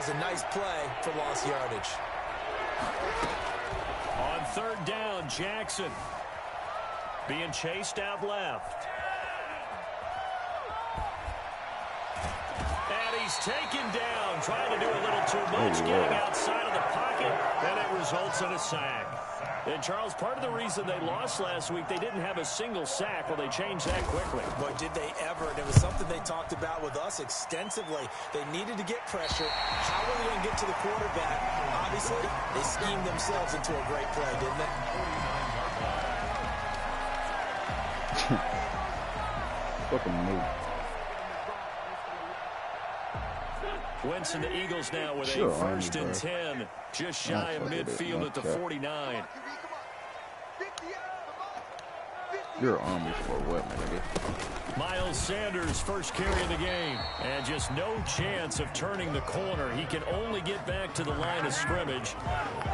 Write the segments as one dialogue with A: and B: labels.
A: It's a nice play for lost yardage.
B: On third down, Jackson being chased out left. And he's taken down, trying to do a little too much, getting outside of the pocket, and it results in a sack. And, Charles, part of the reason they lost last week, they didn't have a single sack. Well, they changed that quickly.
A: But did they ever? And it was something they talked about with us extensively. They needed to get pressure. How were they going to get to the quarterback? Obviously, they schemed themselves into a great play, didn't they?
C: Fucking move.
B: Wentz and the Eagles now with a first and 10, just shy of midfield at the 49.
C: You're Army for what, nigga?
B: Miles Sanders first carry of the game, and just no chance of turning the corner. He can only get back to the line of scrimmage.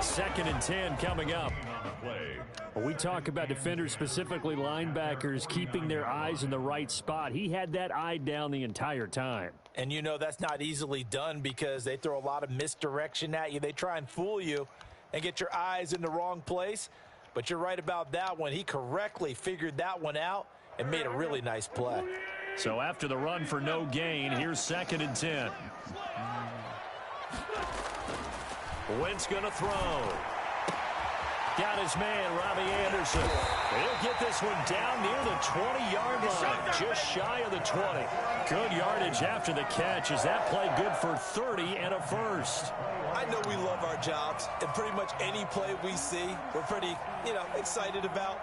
B: Second and 10 coming up. We talk about defenders, specifically linebackers, keeping their eyes in the right spot. He had that eye down the entire time.
A: And you know that's not easily done because they throw a lot of misdirection at you. They try and fool you and get your eyes in the wrong place. But you're right about that one. He correctly figured that one out and made a really nice play.
B: So after the run for no gain, here's second and 10. Wentz going to throw. Got his man, Robbie Anderson. He'll get this one down near the 20-yard line, just shy of the 20. Good yardage after the catch. Is that play good for 30 and a first?
A: I know we love our jobs, and pretty much any play we see, we're pretty, excited about.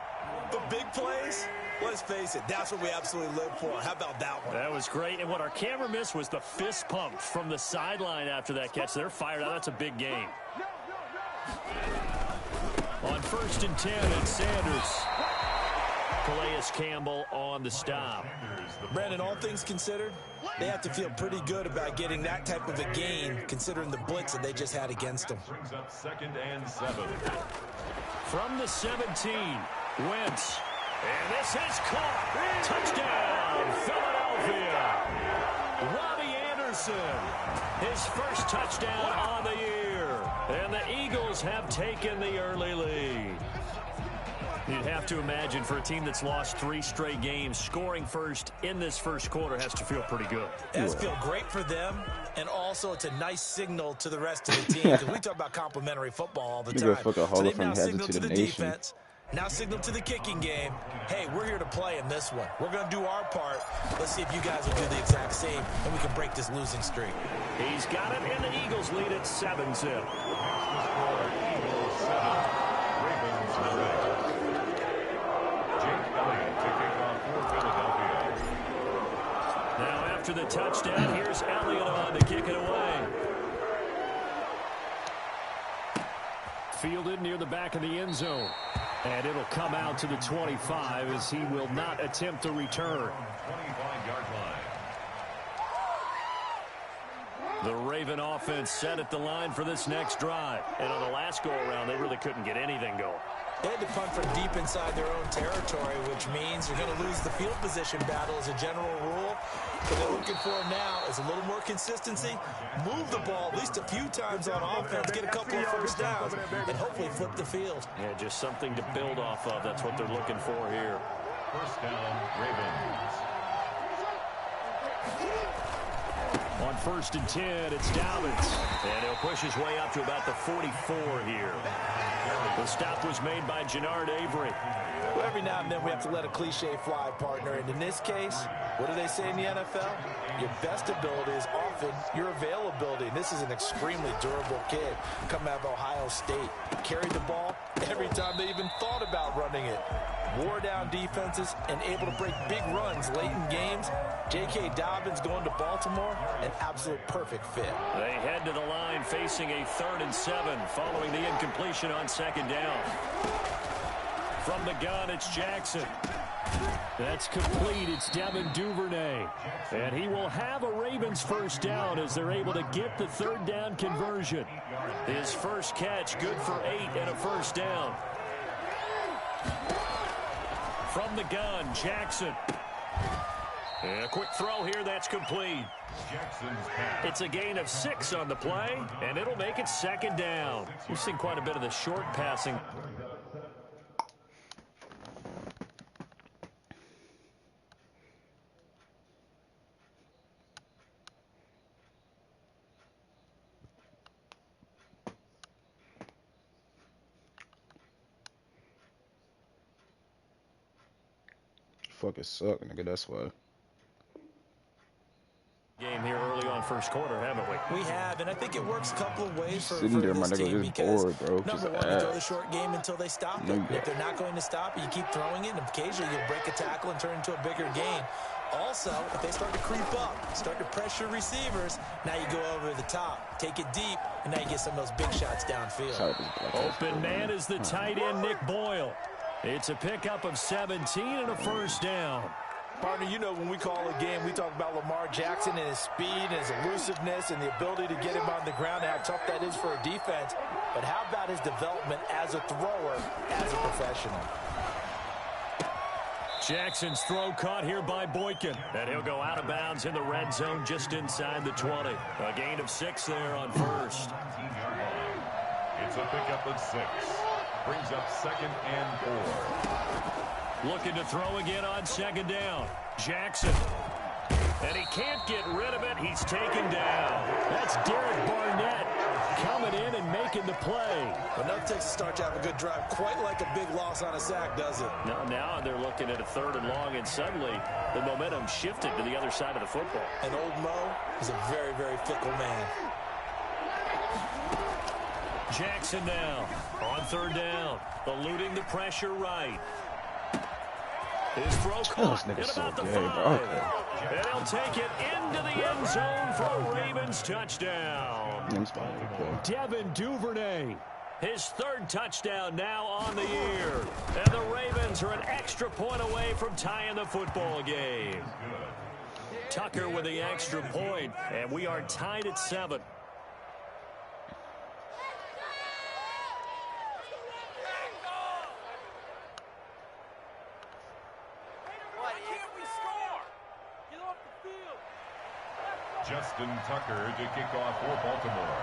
A: But big plays, let's face it, that's what we absolutely live for. How about that one?
B: That was great, and what our camera missed was the fist pump from the sideline after that catch. They're fired out. That's a big game. On first and 10, it's Sanders. Calais Campbell on the stop.
A: Brandon, all things considered, they have to feel pretty good about getting that type of a gain, considering the blitz that they just had against them.
D: Second and 7.
B: From the 17, Wentz. And this is caught. Touchdown, Philadelphia. Robbie Anderson, his first touchdown on the year. And the Eagles have taken the early lead. You'd have to imagine for a team that's lost 3 straight games, scoring first in this first quarter has to feel pretty good.
A: It has to feel great for them, and also it's a nice signal to the rest of the team because we talk about complimentary football all the time.
C: So
A: they've now signaled to the defense, now signaled to the kicking game, hey, we're here to play in this one. We're going to do our part. Let's see if you guys will do the exact same, and we can break this losing streak.
B: He's got it, and the Eagles lead at 7-zip. Now after the touchdown, here's Elliott on to kick it away. Fielded near the back of the end zone. And it'll come out to the 25 as he will not attempt a return.
D: 25-yard line.
B: The Raven offense set at the line for this next drive. And on the last go-around, they really couldn't get anything going.
A: They had to punt from deep inside their own territory, which means you're going to lose the field position battle as a general rule. What they're looking for now is a little more consistency, move the ball at least a few times on offense, get a couple of first downs, and hopefully flip the field.
B: Yeah, just something to build off of. That's what they're looking for here.
D: First down, Ravens.
B: On first and 10, it's Dobbins. And he'll push his way up to about the 44 here. The stop was made by Jannard Avery.
A: Well, every now and then we have to let a cliche fly, partner. And in this case, what do they say in the NFL? Your best ability is often your availability. And this is an extremely durable kid coming out of Ohio State. Carried the ball every time they even thought about running it. Wore down defenses and able to break big runs late in games. J.K. Dobbins going to Baltimore, an absolute perfect fit.
B: They head to the line facing a 3rd and 7 following the incompletion on second down. From the gun, it's Jackson. That's complete. It's Devin Duvernay. And he will have a Ravens first down as they're able to get the 3rd down conversion. His first catch, good for 8 and a first down. From the gun, Jackson. And a quick throw here that's complete.
D: Jackson's pass.
B: It's a gain of 6 on the play, and it'll make it 2nd down. We've seen quite a bit of the short passing.
C: Fucking suck, nigga. That's why.
B: Game here early on first quarter, haven't we?
A: We have, and I think it works a couple of ways for
C: Sitting there, my
A: this
C: nigga,
A: team
C: just
A: because,
C: bored, bro. Just
A: number one, you throw the
C: ass.
A: short game until they stop
C: No,
A: it.
C: you
A: If they're not going to stop it, you keep throwing it, and occasionally you'll break a tackle and turn into a bigger gain. Also, if they start to creep up, start to pressure receivers, now you go over the top, take it deep, and now you get some of those big shots downfield.
B: Open man is the tight end, Nick Boyle. It's a pickup of 17 and a first down.
A: Partner, you know when we call a game, we talk about Lamar Jackson and his speed and his elusiveness and the ability to get him on the ground and how tough that is for a defense. But how about his development as a thrower, as a professional?
B: Jackson's throw caught here by Boykin. And he'll go out of bounds in the red zone just inside the 20. A gain of 6 there on first.
D: 19-yard line. It's a pickup of 6. Brings up 2nd and 4.
B: Looking to throw again on 2nd down. Jackson. And he can't get rid of it. He's taken down. That's Derek Barnett coming in and making the play.
A: Enough takes to start to have a good drive. Quite like a big loss on a sack, does it?
B: Now they're looking at a 3rd and long, and suddenly the momentum shifted to the other side of the football.
A: And old Mo is a very, very fickle man.
B: Jackson now on 3rd down. Eluding the pressure right. His throw caught at about the 5. And he'll take it into the end zone for a Ravens touchdown. Devin Duvernay. His 3rd touchdown now on the year. And the Ravens are an extra point away from tying the football game. Tucker with the extra point, and we are tied at 7.
D: Justin Tucker to kick off for Baltimore.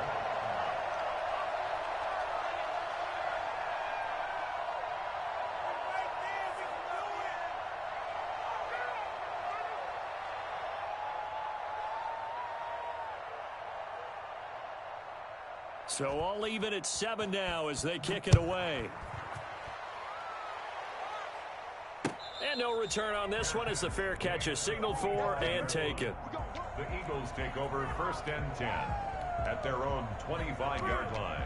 B: So all even at 7 now as they kick it away. And no return on this one as the fair catch is signaled for and taken.
D: The Eagles take over 1st and 10 at their own 25-yard line.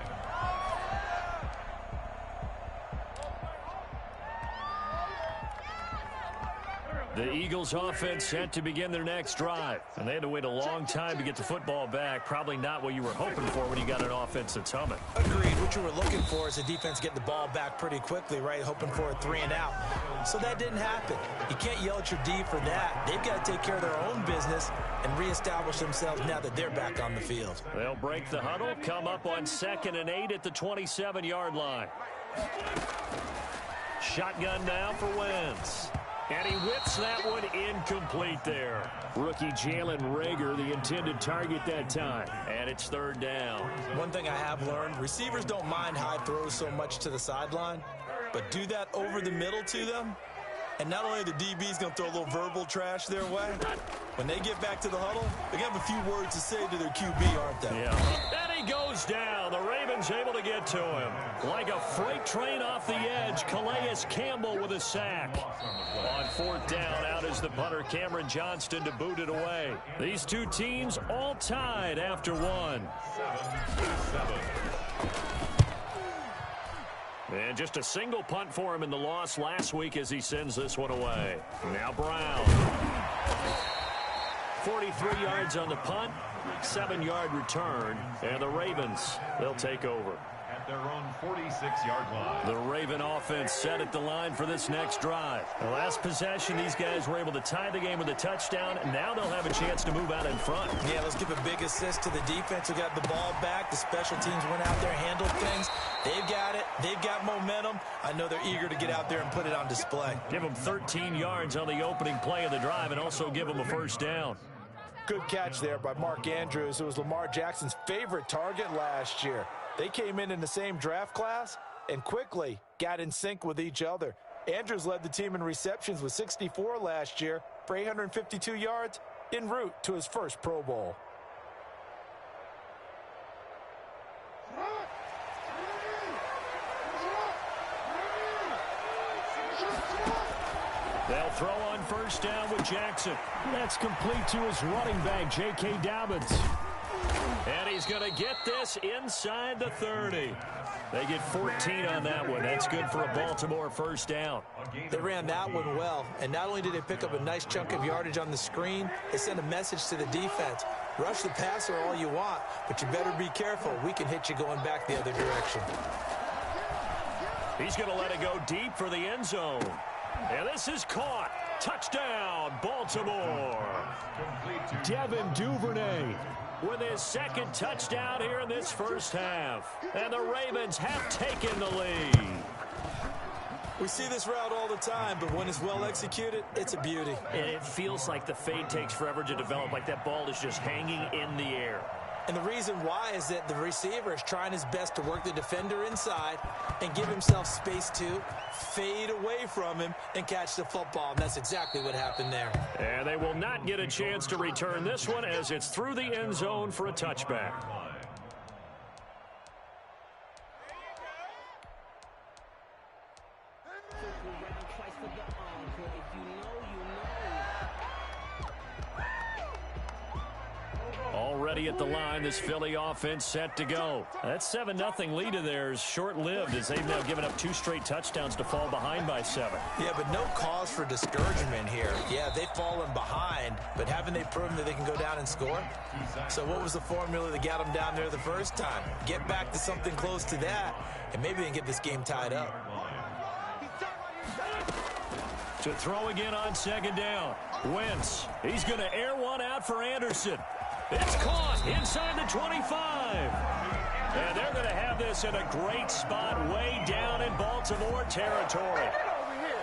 B: The Eagles offense set to begin their next drive. And they had to wait a long time to get the football back. Probably not what you were hoping for when you got an offense that's humming.
A: Agreed. What you were looking for is the defense getting the ball back pretty quickly, right? Hoping for a 3 and out. So that didn't happen. You can't yell at your D for that. They've got to take care of their own business and reestablish themselves now that they're back on the field.
B: They'll break the huddle, come up on 2nd and 8 at the 27-yard line. Shotgun now for Wentz. And he whips that one incomplete there. Rookie Jalen Reagor, the intended target that time. And it's 3rd down.
A: One thing I have learned, receivers don't mind high throws so much to the sideline, but do that over the middle to them, and not only the DB's going to throw a little verbal trash their way, when they get back to the huddle, they're going to have a few words to say to their QB, aren't they?
B: Yeah. And he goes down. The Ravens able to get to him. Like a freight train off the edge, Calais Campbell with a sack. On 4th down, out is the punter, Cameron Johnston, to boot it away. These two teams all tied after 1.
D: 7-7.
B: And just a single punt for him in the loss last week as he sends this one away. Now Brown. 43 yards on the punt, 7-yard return, and the Ravens, they'll take over.
D: at their own 46-yard line.
B: The Raven offense set at the line for this next drive. The last possession, these guys were able to tie the game with a touchdown, and now they'll have a chance to move out in front.
A: Yeah, let's give a big assist to the defense who got the ball back. The special teams went out there, handled things. They've got it. They've got momentum. I know they're eager to get out there and put it on display.
B: Give them 13 yards on the opening play of the drive and also give them a first down.
A: Good catch there by Mark Andrews, who was Lamar Jackson's favorite target last year. They came in the same draft class and quickly got in sync with each other. Andrews led the team in receptions with 64 last year for 852 yards en route to his first Pro Bowl.
B: They'll throw on first down with Jackson. That's complete to his running back, J.K. Dobbins. And he's going to get this inside the 30. They get 14 on that one. That's good for a Baltimore first down.
A: They ran that one well, and not only did they pick up a nice chunk of yardage on the screen, they sent a message to the defense. Rush the passer all you want, but you better be careful. We can hit you going back the other direction.
B: He's going to let it go deep for the end zone. And this is caught. Touchdown, Baltimore. Devin Duvernay with his second touchdown here in this first half. And the Ravens have taken the lead.
A: We see this route all the time, but when it's well executed, it's a beauty.
B: And it feels like the fade takes forever to develop, like that ball is just hanging in the air.
A: And the reason why is that the receiver is trying his best to work the defender inside and give himself space to fade away from him and catch the football. And that's exactly what happened there.
B: And they will not get a chance to return this one as it's through the end zone for a touchback. Already at the line, this Philly offense set to go. That 7-0 lead of theirs short-lived as they've now given up 2 straight touchdowns to fall behind by 7.
A: Yeah, but no cause for discouragement here. Yeah, they've fallen behind, but haven't they proven that they can go down and score? So what was the formula that got them down there the first time? Get back to something close to that, and maybe they can get this game tied up.
B: To throw again on second down. Wentz, he's going to air one out for Anderson. It's caught inside the 25. And they're going to have this in a great spot way down in Baltimore territory.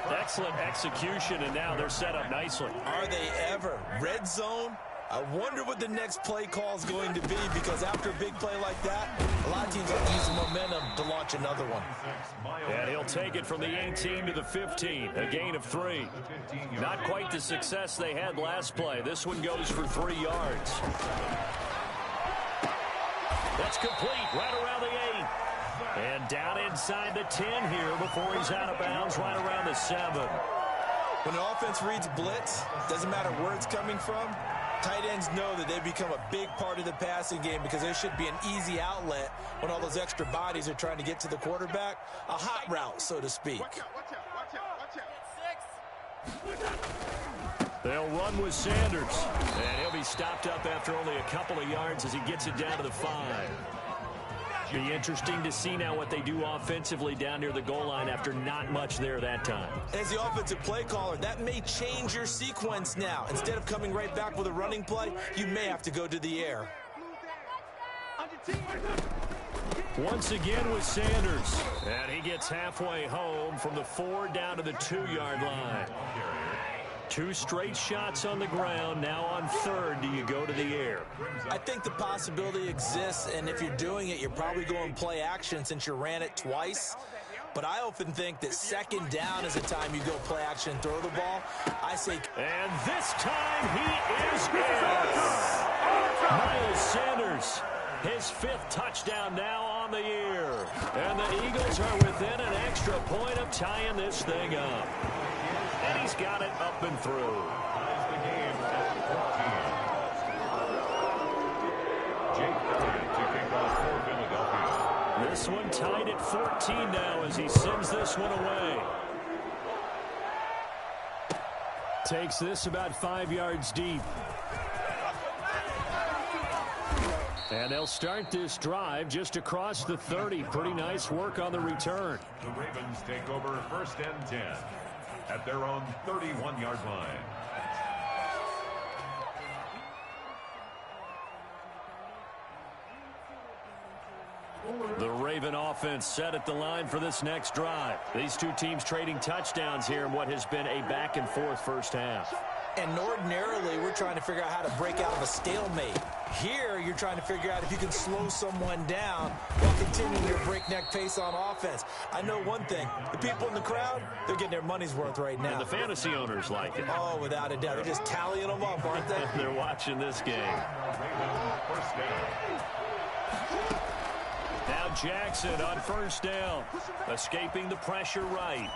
B: Excellent execution, and now they're set up nicely.
A: Are they ever? Red zone? I wonder what the next play call is going to be, because after a big play like that, a lot of teams have to use the momentum to launch another one.
B: And he'll take it from the 18 to the 15, a gain of 3. Not quite the success they had last play. This one goes for 3 yards. That's complete right around the 8. And down inside the 10 here before he's out of bounds right around the 7.
A: When an offense reads blitz, doesn't matter where it's coming from, tight ends know that they become a big part of the passing game because there should be an easy outlet when all those extra bodies are trying to get to the quarterback. A hot route, so to speak.
B: They'll run with Sanders. And he'll be stopped up after only a couple of yards as he gets it down to the 5. Be interesting to see now what they do offensively down near the goal line after not much there that time.
A: As the offensive play caller, that may change your sequence now. Instead of coming right back with a running play, you may have to go to the air.
B: Once again with Sanders. And he gets halfway home from the 4 down to the 2-yard line. 2 straight shots on the ground. Now on 3rd, do you go to the air?
A: I think the possibility exists, and if you're doing it, you're probably going play action since you ran it twice. But I often think that 2nd down is the time you go play action and throw the ball. I say...
B: And this time he is in. Miles Sanders, his 5th touchdown now on the year. And the Eagles are within an extra point of tying this thing up. And he's got it up and through. This one tied at 14 now as he sends this one away. Takes this about 5 yards deep. And they'll start this drive just across the 30. Pretty nice work on the return.
D: The Ravens take over 1st and 10 at their own 31-yard line.
B: The Raven offense set at the line for this next drive. These two teams trading touchdowns here in what has been a back-and-forth first half.
A: And ordinarily, we're trying to figure out how to break out of a stalemate. Here, you're trying to figure out if you can slow someone down while continuing your breakneck pace on offense. I know one thing. The people in the crowd, they're getting their money's worth right now.
B: And the fantasy owners like it.
A: Oh, without a doubt. They're just tallying them up, aren't they?
B: They're watching this game.
D: First down.
B: Now Jackson on first down. Escaping the pressure right.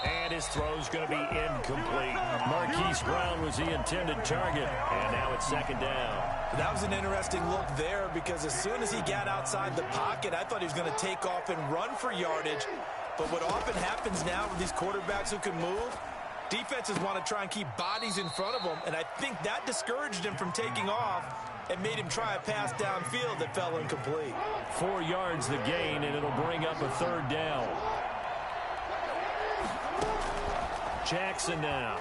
B: And his throw's going to be incomplete. Marquise Brown was the intended target. And now it's 2nd down.
A: That was an interesting look there because as soon as he got outside the pocket, I thought he was going to take off and run for yardage. But what often happens now with these quarterbacks who can move, defenses want to try and keep bodies in front of them. And I think that discouraged him from taking off and made him try a pass downfield that fell incomplete.
B: 4 yards the gain, and it'll bring up a 3rd down. Jackson now.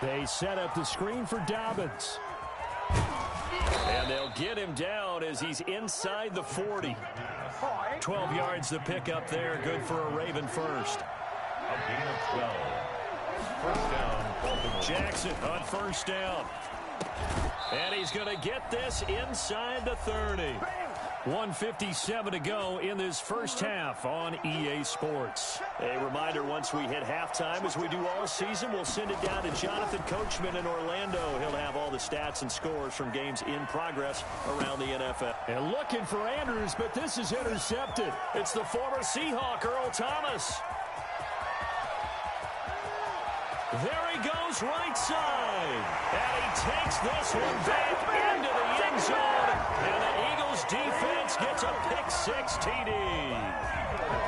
B: They set up the screen for Dobbins. And they'll get him down as he's inside the 40. 12 yards to pick up there. Good for a Raven first.
D: A gain of 12. First down, Baltimore.
B: Jackson on first down. And he's going to get this inside the 30. 1:57 to go in this first half on EA Sports. A reminder, once we hit halftime, as we do all season, we'll send it down to Jonathan Coachman in Orlando. He'll have all the stats and scores from games in progress around the NFL. And looking for Andrews, but this is intercepted. It's the former Seahawk, Earl Thomas. There he goes, right side. And he takes this one back into the end zone. And the Eagles defense gets a pick-6 TD.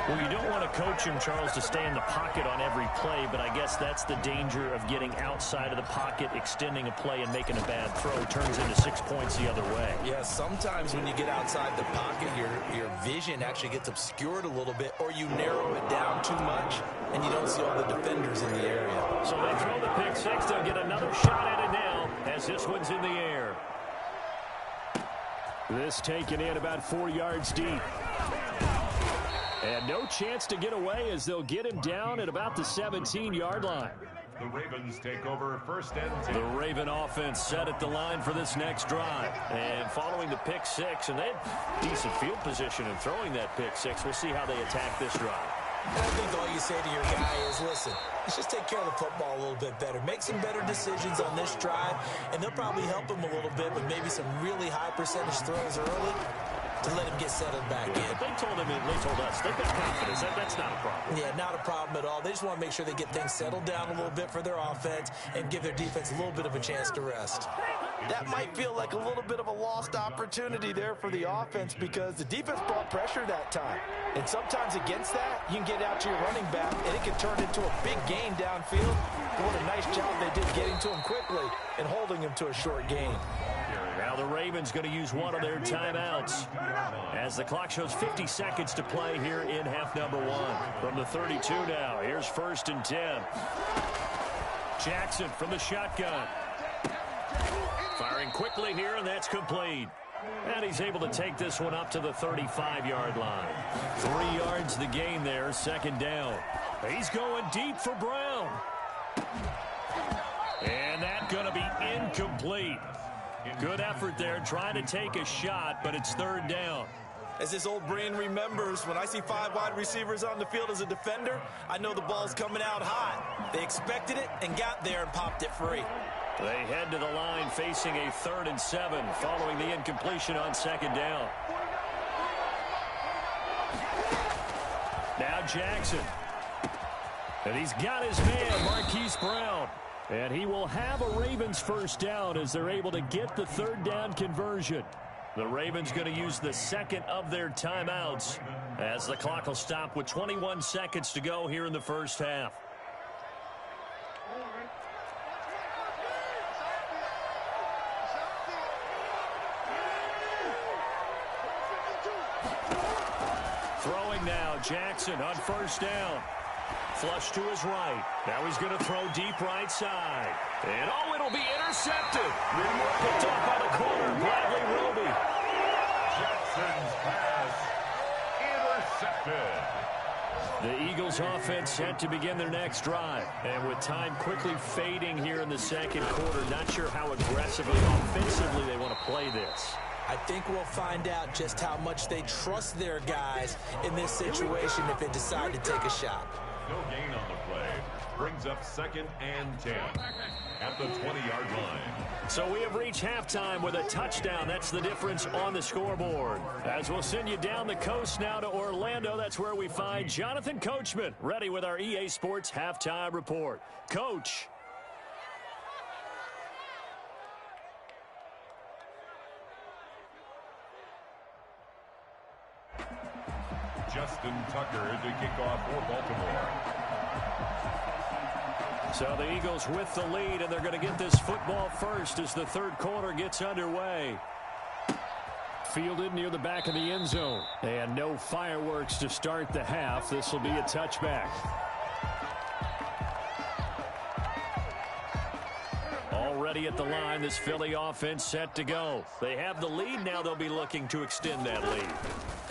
B: Well, you don't want to coach him, Charles, to stay in the pocket on every play, but I guess that's the danger of getting outside of the pocket, extending a play, and making a bad throw. Turns into 6 points the other way.
A: Yeah, sometimes when you get outside the pocket, your vision actually gets obscured a little bit, or you narrow it down too much, and you don't see all the defenders in the area.
B: So they throw the pick-6. They'll get another shot at it now as this one's in the air. This taken in about 4 yards deep. And no chance to get away as they'll get him down at about the 17-yard line.
D: The Ravens take over 1st and 10.
B: The Raven offense set at the line for this next drive. And following the pick-6, and they had decent field position in throwing that pick-6. We'll see how they attack this drive.
A: And I think all you say to your guy is, listen, let's just take care of the football a little bit better. Make some better decisions on this drive, and they'll probably help him a little bit with maybe some really high percentage throws early to let him get settled back in.
B: They told us they've got confidence. That's not a problem.
A: Yeah, not a problem at all. They just want to make sure they get things settled down a little bit for their offense and give their defense a little bit of a chance to rest. That might feel like a little bit of a lost opportunity there for the offense because the defense brought pressure that time. And sometimes against that, you can get out to your running back, and it can turn into a big gain downfield. What a nice job they did getting to him quickly and holding him to a short gain.
B: Now the Ravens going to use one of their timeouts as the clock shows 50 seconds to play here in half number 1. From the 32 now, here's 1st and 10. Jackson from the shotgun. Firing quickly here, and that's complete. And he's able to take this one up to the 35-yard line. 3 yards the gain there, 2nd down. He's going deep for Brown. And that's going to be incomplete. Good effort there, trying to take a shot, but it's 3rd down.
A: As this old brain remembers, when I see 5 wide receivers on the field as a defender, I know the ball's coming out hot. They expected it and got there and popped it free.
B: They head to the line facing a 3rd and 7 following the incompletion on 2nd down. Now Jackson. And he's got his man, Marquise Brown. And he will have a Ravens first down as they're able to get the 3rd down conversion. The Ravens going to use the 2nd of their timeouts as the clock will stop with 21 seconds to go here in the first half. Throwing now, Jackson on first down. Flush to his right. Now he's going to throw deep right side. And, oh, it'll be intercepted. Picked up by the corner, Bradley Roby.
D: Jackson's pass intercepted.
B: The Eagles offense set to begin their next drive. And with time quickly fading here in the second quarter, not sure how aggressively, offensively they want to play this.
A: I think we'll find out just how much they trust their guys in this situation if they decide to take a shot.
D: No gain on the play. Brings up 2nd and 10 at the 20-yard line.
B: So we have reached halftime with a touchdown. That's the difference on the scoreboard. As we'll send you down the coast now to Orlando, that's where we find Jonathan Coachman, ready with our EA Sports Halftime Report. Coach.
D: Justin Tucker to kick off for Baltimore.
B: So the Eagles with the lead, and they're going to get this football first as the third quarter gets underway. Fielded near the back of the end zone. And no fireworks to start the half. This will be a touchback. Already at the line, this Philly offense set to go. They have the lead. Now they'll be looking to extend that lead.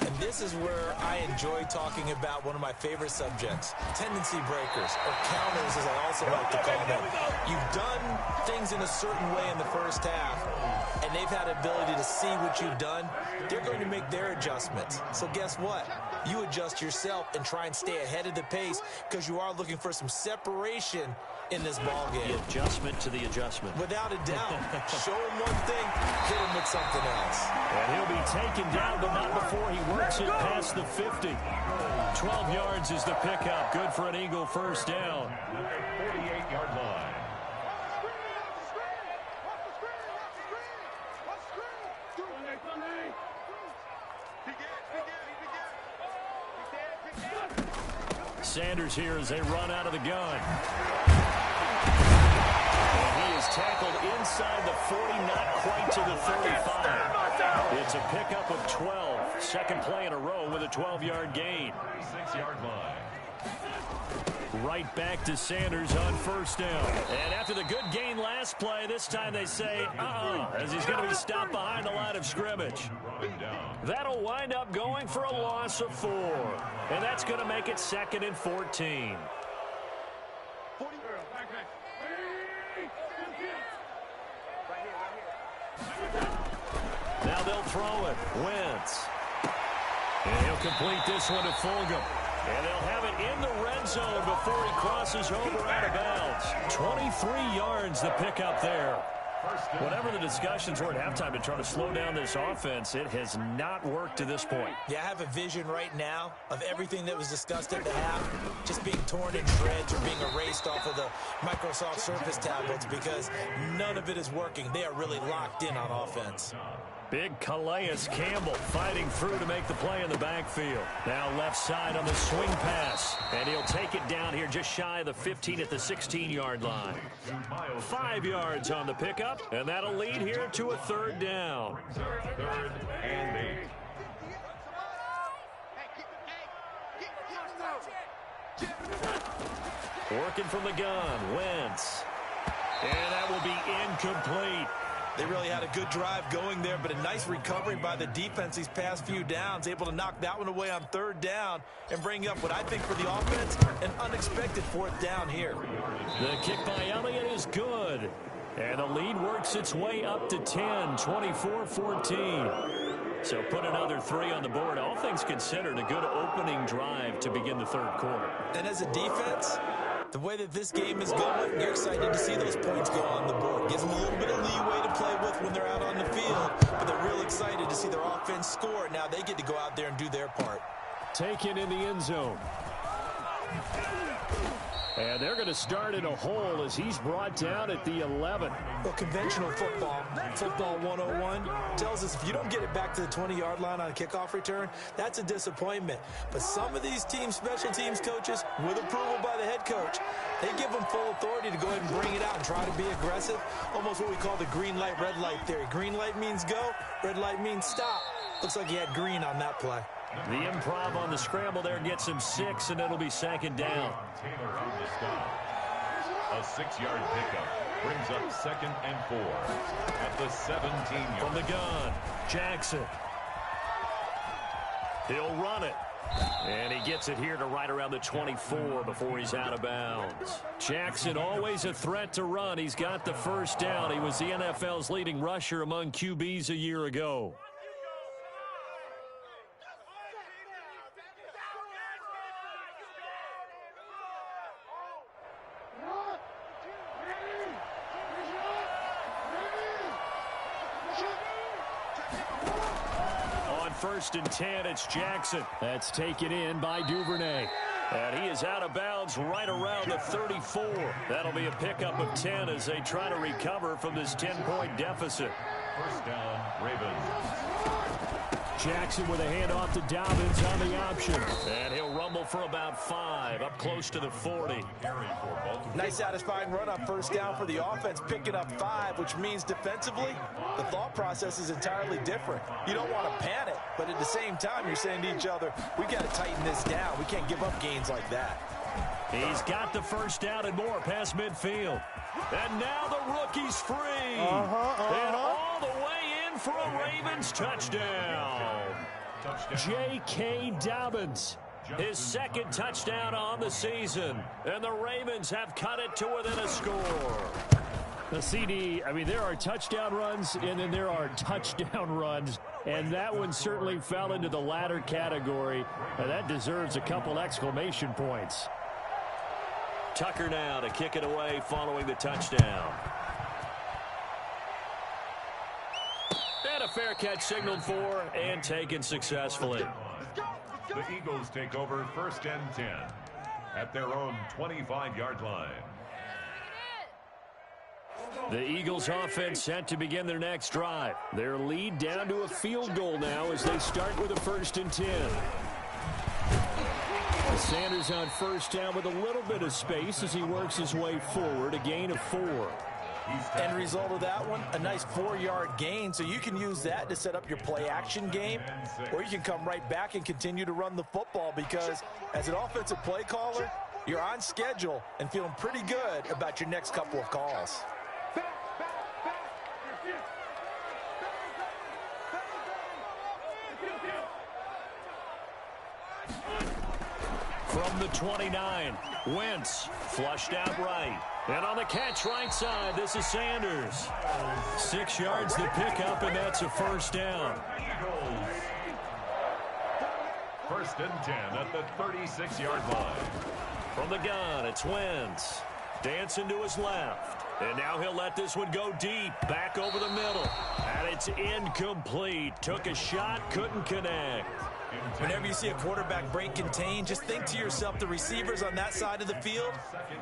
A: And this is where I enjoy talking about one of my favorite subjects, tendency breakers, or counters as I also like to call them. You've done things in a certain way in the first half, and they've had ability to see what you've done. They're going to make their adjustments. So guess what? You adjust yourself and try and stay ahead of the pace because you are looking for some separation in this ball game.
B: The adjustment to the adjustment.
A: Without a doubt. Show him one thing, hit him with something else.
B: And he'll be taken down, but not before he works it past the 50. 12 yards is the pickup. Good for an Eagle first down.
D: 48-yard line.
B: Sanders here as they run out of the gun. And he is tackled inside the 40, not quite to the 35. It's a pickup of 12. Second play in a row with a 12-yard gain.
D: 6-yard line.
B: Right back to Sanders on first down. And after the good gain last play, this time they say, as he's going to be stopped behind the line of scrimmage. That'll wind up going for a loss of 4. And that's going to make it 2nd and 14. Now they'll throw it. Wentz. And he'll complete this one to Fulgham. And they'll have it in the red zone before he crosses over out of bounds. 23 yards the pickup there. Whatever the discussions were at halftime to try to slow down this offense, it has not worked to this point.
A: Yeah, I have a vision right now of everything that was discussed at the half just being torn in shreds or being erased off of the Microsoft Surface tablets because none of it is working. They are really locked in on offense.
B: Big Calais Campbell fighting through to make the play in the backfield. Now left side on the swing pass. And he'll take it down here just shy of the 15 at the 16-yard line. 5 yards on the pickup. And that'll lead here to a third down.
D: 3rd and 8.
B: Working from the gun. Wentz. And that will be incomplete.
A: They really had a good drive going there, but a nice recovery by the defense these past few downs, able to knock that one away on 3rd down and bring up what I think for the offense, an unexpected 4th down here.
B: The kick by Elliott is good. And the lead works its way up to 10, 24-14. So put another 3 on the board. All things considered, a good opening drive to begin the third quarter.
A: And as a defense, the way that this game is going, you're excited to see those points go on the board. Gives them a little bit of leeway to play with when they're out on the field, but they're real excited to see their offense score. Now they get to go out there and do their part.
B: Taken in the end zone. And they're going to start in a hole as he's brought down at the 11.
A: Well, conventional football 101, tells us if you don't get it back to the 20-yard line on a kickoff return, that's a disappointment. But some of these teams, special teams coaches, with approval by the head coach, they give them full authority to go ahead and bring it out and try to be aggressive. Almost what we call the green light, red light theory. Green light means go, red light means stop. Looks like he had green on that play.
B: The improv on the scramble there gets him 6, and it'll be second down.
D: Taylor on the stop. A 6-yard pickup brings up 2nd and 4 at the 17-yard.
B: From the gun, Jackson. He'll run it. And he gets it here to right around the 24 before he's out of bounds. Jackson always a threat to run. He's got the first down. He was the NFL's leading rusher among QBs a year ago. First and 10, it's Jackson. That's taken in by Duvernay. And he is out of bounds right around the 34. That'll be a pickup of 10 as they try to recover from this 10-point deficit.
D: First down, Ravens.
B: Jackson with a handoff to Dobbins on the option. And he'll rumble for about 5, up close to the 40.
A: Nice satisfying run on first down for the offense, picking up 5, which means defensively, the thought process is entirely different. You don't want to panic, but at the same time, you're saying to each other, we got to tighten this down. We can't give up gains like that.
B: He's got the first down and more past midfield. And now the rookie's free. And all the way in for a Ravens touchdown. J.K. Dobbins, his second touchdown on the season. And the Ravens have cut it to within a score. The CD, I mean, there are touchdown runs, and then there are touchdown runs. And that one certainly fell into the latter category. And that deserves a couple exclamation points. Tucker now to kick it away following the touchdown. And a fair catch signaled for and taken successfully.
D: The Eagles take over 1st and 10 at their own 25-yard line.
B: The Eagles offense set to begin their next drive. Their lead down to a field goal now as they start with a 1st and 10. Sanders on first down with a little bit of space as he works his way forward, a gain of 4.
A: End result of that one, a nice 4-yard gain, so you can use that to set up your play-action game, or you can come right back and continue to run the football because as an offensive play caller, you're on schedule and feeling pretty good about your next couple of calls.
B: From the 29, Wentz flushed out right. And on the catch right side, this is Sanders. 6 yards the pickup, and that's a first down.
D: 1st and 10 at the 36-yard line.
B: From the gun, it's Wentz. Dancing to his left. And now he'll let this one go deep, back over the middle. And it's incomplete. Took a shot, couldn't connect.
A: Whenever you see a quarterback break contain, just think to yourself, the receivers on that side of the field,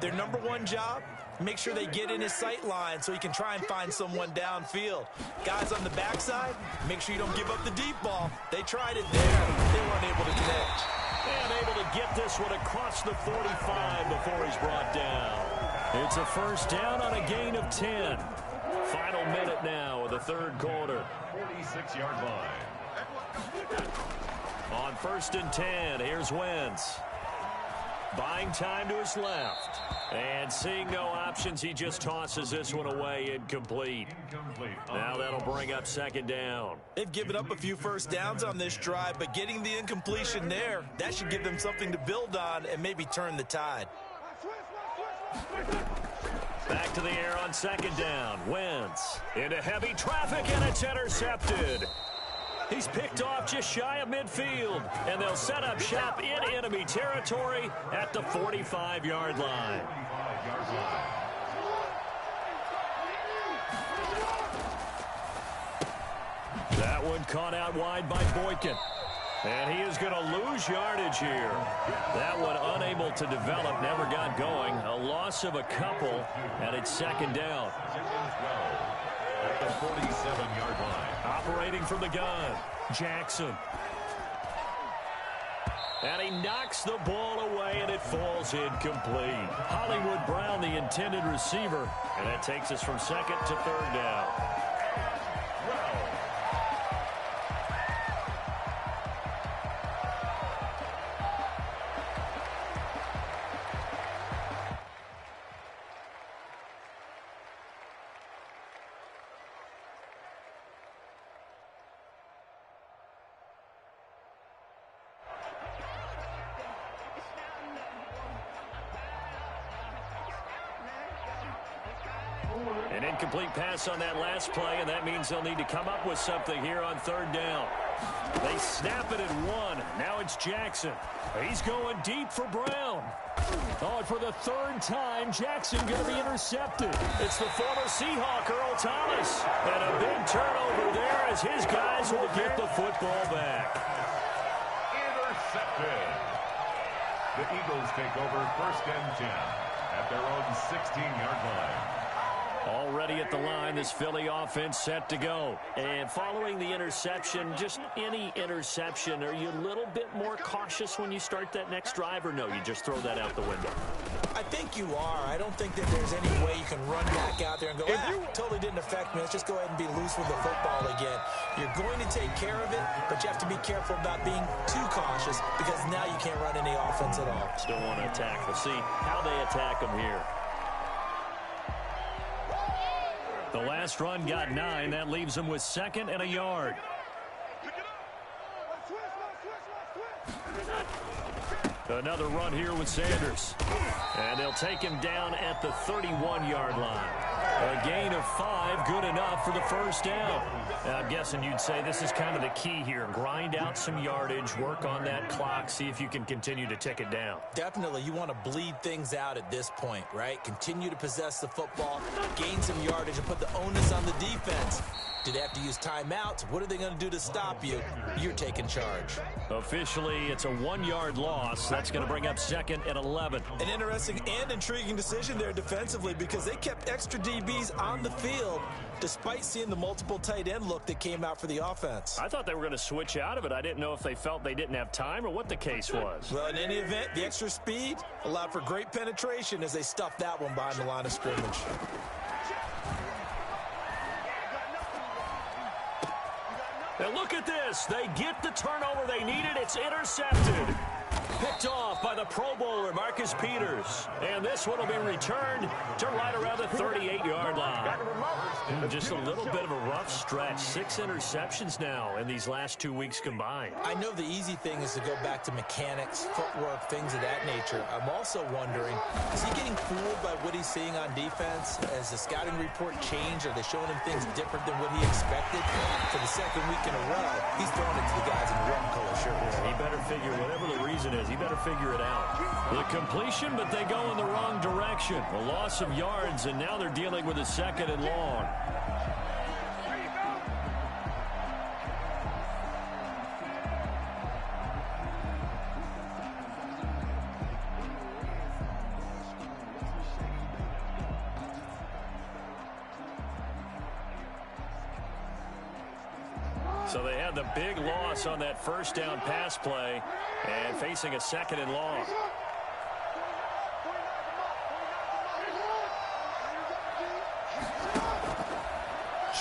A: their number one job, make sure they get in his sight line so he can try and find someone downfield. Guys on the backside, make sure you don't give up the deep ball. They tried it there. They weren't able to connect.
B: And able to get this one across the 45 before he's brought down. It's a first down on a gain of 10. Final minute now of the 3rd quarter.
D: 46-yard line.
B: On 1st and 10, here's Wentz. Buying time to his left. And seeing no options, he just tosses this one away, incomplete. Now that'll bring up 2nd down.
A: They've given up a few first downs on this drive, but getting the incompletion there, that should give them something to build on and maybe turn the tide.
B: Back to the air on 2nd down. Wentz into heavy traffic, and it's intercepted. He's picked off just shy of midfield, and they'll set up shop in enemy territory at the 45-yard line. That one caught out wide by Boykin. And he is going to lose yardage here. That one unable to develop, never got going. A loss of a couple, and it's 2nd down.
D: At the 47-yard line.
B: Operating from the gun, Jackson. And he knocks the ball away, and it falls incomplete. Hollywood Brown, the intended receiver. And that takes us from 2nd to 3rd down. An incomplete pass on that last play, and that means they'll need to come up with something here on third down. They snap it at 1. Now it's Jackson. He's going deep for Brown. Oh, and for the third time, Jackson going to be intercepted. It's the former Seahawk, Earl Thomas. And a big turnover there as his guys will get the football back.
D: Intercepted. The Eagles take over 1st and 10 at their own 16-yard line.
B: Already at the line, this Philly offense set to go. And following the interception, just any interception, are you a little bit more cautious when you start that next drive, or no, you just throw that out the window?
A: I think you are. I don't think that there's any way you can run back out there and go, totally didn't affect me. Let's just go ahead and be loose with the football again. You're going to take care of it, but you have to be careful about being too cautious because now you can't run any offense at all.
B: Still want to attack. We'll see how they attack them here. The last run got 9. That leaves them with 2nd and a yard. Another run here with Sanders. And they'll take him down at the 31-yard line. A gain of 5, good enough for the first down. Now, I'm guessing you'd say this is kind of the key here. Grind out some yardage, work on that clock, see if you can continue to tick it down.
A: Definitely, you want to bleed things out at this point, right? Continue to possess the football, gain some yardage, and put the onus on the defense. Do they have to use timeouts? What are they going to do to stop you? You're taking charge.
B: Officially, it's a 1-yard loss. That's going to bring up 2nd and 11.
A: An interesting and intriguing decision there defensively because they kept extra DBs on the field despite seeing the multiple tight end look that came out for the offense.
B: I thought they were going to switch out of it. I didn't know if they felt they didn't have time or what the case was.
A: Well, in any event, the extra speed allowed for great penetration as they stuffed that one behind the line of scrimmage.
B: And look at this. They get the turnover they needed. It's intercepted. Picked off by the Pro Bowler, Marcus Peters. And this one will be returned to right around the 38-yard line. Just a little bit of a rough stretch. 6 interceptions now in these last 2 weeks combined.
A: I know the easy thing is to go back to mechanics, footwork, things of that nature. I'm also wondering, is he getting fooled by what he's seeing on defense? Has the scouting report changed? Are they showing him things different than what he expected? For the second week in a row, he's throwing it to the guys in the wrong color shirts.
B: He better figure, whatever the reason is, he better figure it out. The completion, but they go in the wrong direction. A loss of yards, and now they're dealing with a 2nd and long. So they had the big loss on that first down pass play and facing a 2nd and long.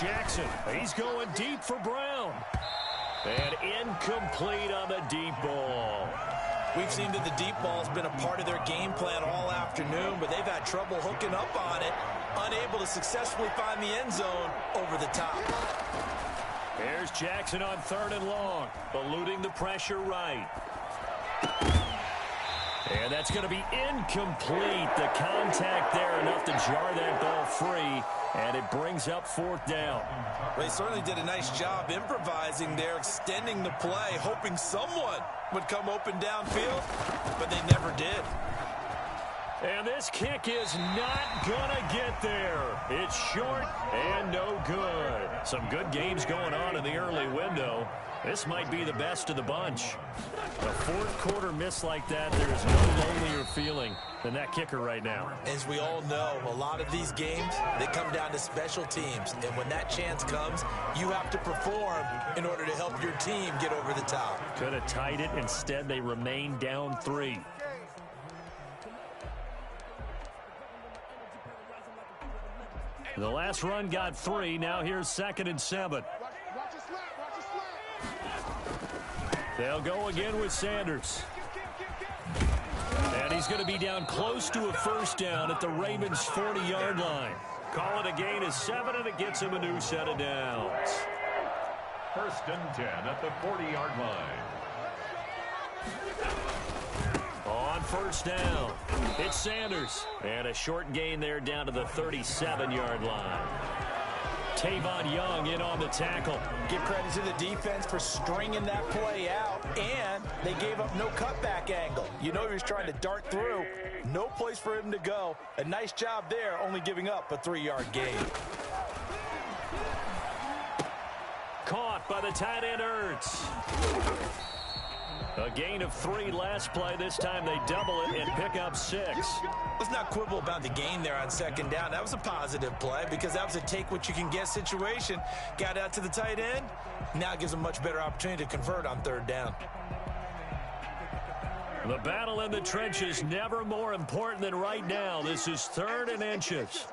B: Jackson, he's going deep for Brown. And incomplete on the deep ball.
A: We've seen that the deep ball's been a part of their game plan all afternoon, but they've had trouble hooking up on it, unable to successfully find the end zone over the top.
B: Here's Jackson on 3rd and long, eluding the pressure right. And that's going to be incomplete. The contact there enough to jar that ball free, and it brings up 4th down.
A: They certainly did a nice job improvising there, extending the play, hoping someone would come open downfield, but they never did.
B: And this kick is not going to get there. It's short and no good. Some good games going on in the early window. This might be the best of the bunch. A 4th quarter miss like that, there is no lonelier feeling than that kicker right now.
A: As we all know, a lot of these games, they come down to special teams. And when that chance comes, you have to perform in order to help your team get over the top.
B: Could have tied it. Instead, they remain down 3. The last run got 3. Now here's 2nd and 7. They'll go again with Sanders. And he's going to be down close to a first down at the Ravens' 40-yard line. Call it a gain of 7, and it gets him a new set of downs.
D: 1st and 10 at the 40-yard line.
B: On first down. It's Sanders. And a short gain there down to the 37-yard line. Tavon Young in on the tackle.
A: Give credit to the defense for stringing that play out, and they gave up no cutback angle. You know he was trying to dart through. No place for him to go. A nice job there, only giving up a 3-yard gain.
B: Caught by the tight end Ertz. A gain of 3 last play. This time they double it and pick up 6.
A: Let's not quibble about the gain there on second down. That was a positive play because that was a take-what-you-can-get situation. Got out to the tight end. Now gives a much better opportunity to convert on third down.
B: The battle in the trenches never more important than right now. This is 3rd and inches.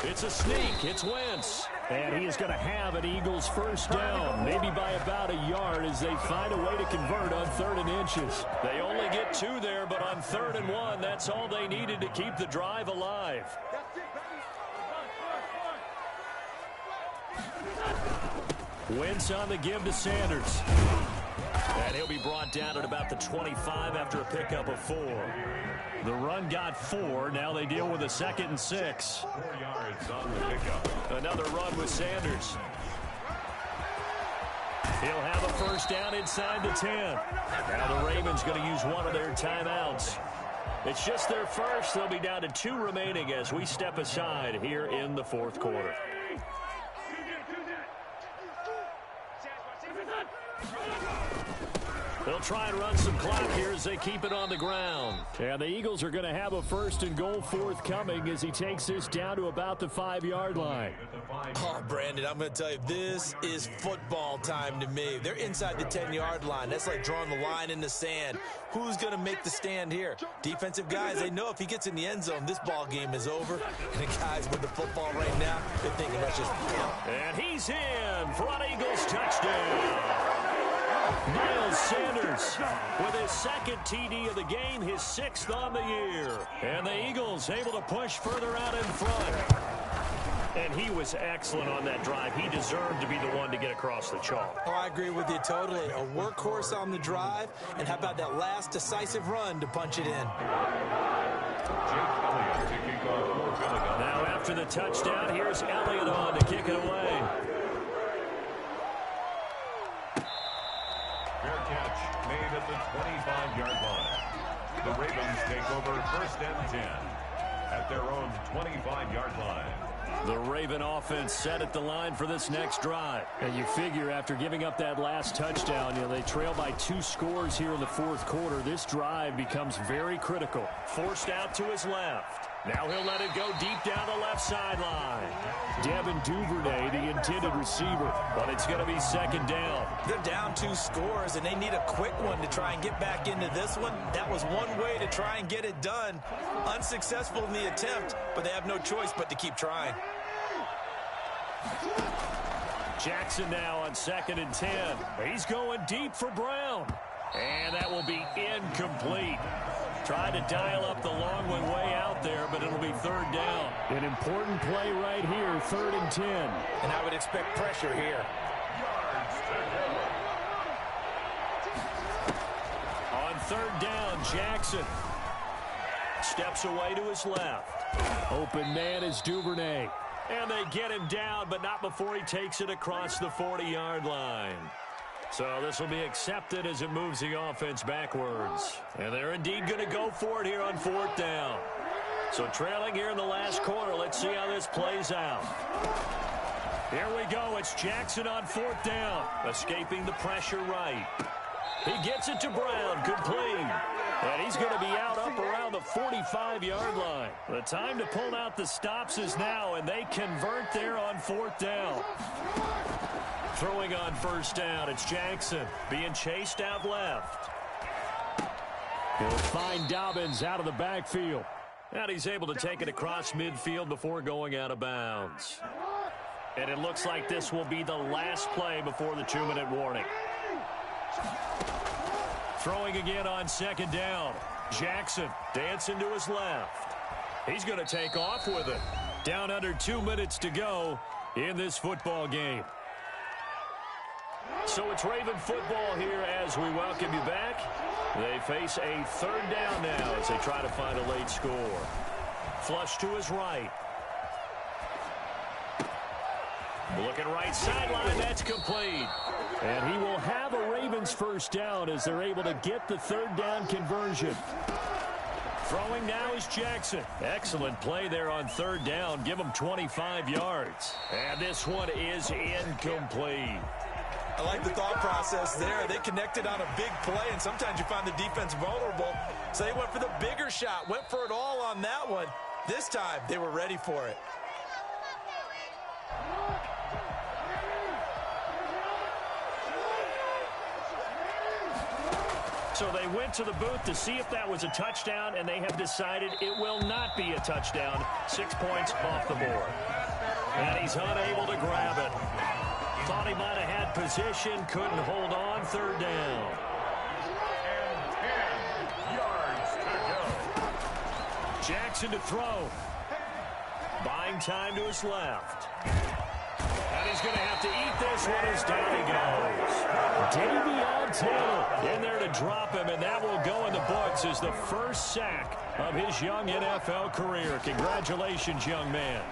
B: It's a sneak. It's Wentz. And he is going to have an Eagles first down, maybe by about a yard as they find a way to convert on 3rd and inches. They only get 2 there, but on 3rd and 1, that's all they needed to keep the drive alive. Wentz on the give to Sanders. And he'll be brought down at about the 25 after a pickup of 4. The run got 4. Now they deal with a 2nd and 6.
D: 4 yards on the pickup.
B: Another run with Sanders. He'll have a first down inside the 10. Now the Ravens going to use one of their timeouts. It's just their first. They'll be down to 2 remaining as we step aside here in the 4th quarter. They'll try and run some clock here as they keep it on the ground. And the Eagles are going to have a 1st and goal forthcoming as he takes this down to about the 5-yard line.
A: Oh, Brandon, I'm going to tell you, this is football time to me. They're inside the 10-yard line. That's like drawing the line in the sand. Who's going to make the stand here? Defensive guys, they know if he gets in the end zone, this ball game is over. And the guys with the football right now, they're thinking that's just...
B: And he's in for an Eagles touchdown. Miles Sanders with his 2nd TD of the game, his 6th on the year. And the Eagles able to push further out in front. And he was excellent on that drive. He deserved to be the one to get across the chalk.
A: Oh, I agree with you totally. A workhorse on the drive. And how about that last decisive run to punch it in?
B: Now after the touchdown, here's Elliott on to kick it away.
D: Catch made at the 25-yard line. The Ravens take over 1st and 10 at their own 25-yard line.
B: The Raven offense set at the line for this next drive. And you figure after giving up that last touchdown, they trail by 2 scores here in the 4th quarter. This drive becomes very critical. Forced out to his left. Now he'll let it go deep down the left sideline. Devin Duvernay, the intended receiver, but it's going to be 2nd down.
A: They're down 2 scores, and they need a quick one to try and get back into this one. That was one way to try and get it done. Unsuccessful in the attempt, but they have no choice but to keep trying.
B: Jackson now on 2nd and 10. He's going deep for Brown. And that will be incomplete. Trying to dial up the long one way out there, but it'll be 3rd down. An important play right here, 3rd and 10.
A: And I would expect pressure here.
B: On 3rd down, Jackson steps away to his left. Open man is Duvernay. And they get him down, but not before he takes it across the 40-yard line. So this will be accepted as it moves the offense backwards. And they're indeed going to go for it here on 4th down. So trailing here in the last quarter. Let's see how this plays out. Here we go. It's Jackson on 4th down. Escaping the pressure right. He gets it to Brown. Complete. And he's going to be out up around the 45-yard line. The time to pull out the stops is now, and they convert there on 4th down. Throwing on 1st down, it's Jackson being chased out left. He'll find Dobbins out of the backfield. And he's able to take it across midfield before going out of bounds. And it looks like this will be the last play before the 2-minute warning. Throwing again on 2nd down. Jackson dancing to his left. He's going to take off with it. Down under 2 minutes to go in this football game. So it's Raven football here as we welcome you back. They face a third down now as they try to find a late score. Flush to his right. Looking right sideline, that's complete. And he will have a Ravens first down as they're able to get the third down conversion. Throwing now is Jackson. Excellent play there on third down. Give him 25 yards. And this one is incomplete.
A: I like the thought process there. They connected on a big play, and sometimes you find the defense vulnerable. So they went for the bigger shot, went for it all on that one. This time, they were ready for it.
B: So they went to the booth to see if that was a touchdown, and they have decided it will not be a touchdown. 6 points off the board. And he's unable to grab it. Thought he might have had position, couldn't hold on, third down.
D: And 10 yards to go.
B: Jackson to throw. Buying time to his left. And he's going to have to eat this one as down he goes. Davion Taylor in there to drop him, and that will go in the books as the first sack of his young NFL career. Congratulations, young man.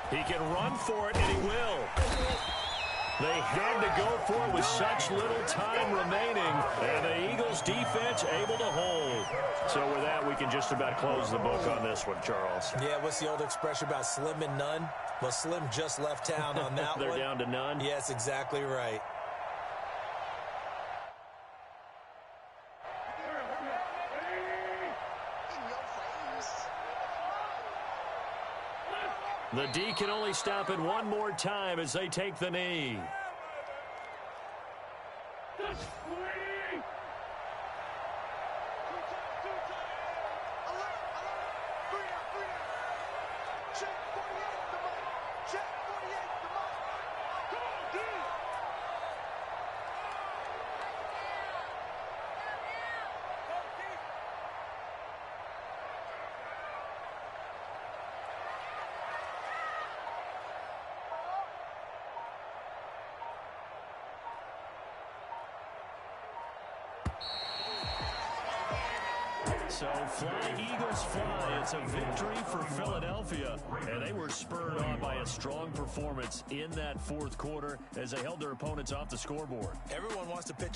B: He can run for it, and he will. They had to go for it with such little time remaining, and the Eagles defense able to hold. So with that, we can just about close the book on this one, Charles.
A: Yeah, what's the old expression about slim and none? Well, Slim just left town on that one.
B: They're down to none?
A: Yes, exactly right.
B: The D can only stop it one more time as they take the knee. So fly, Eagles fly. It's a victory for Philadelphia. And they were spurred on by a strong performance in that fourth quarter as they held their opponents off the scoreboard.
A: Everyone wants to pitch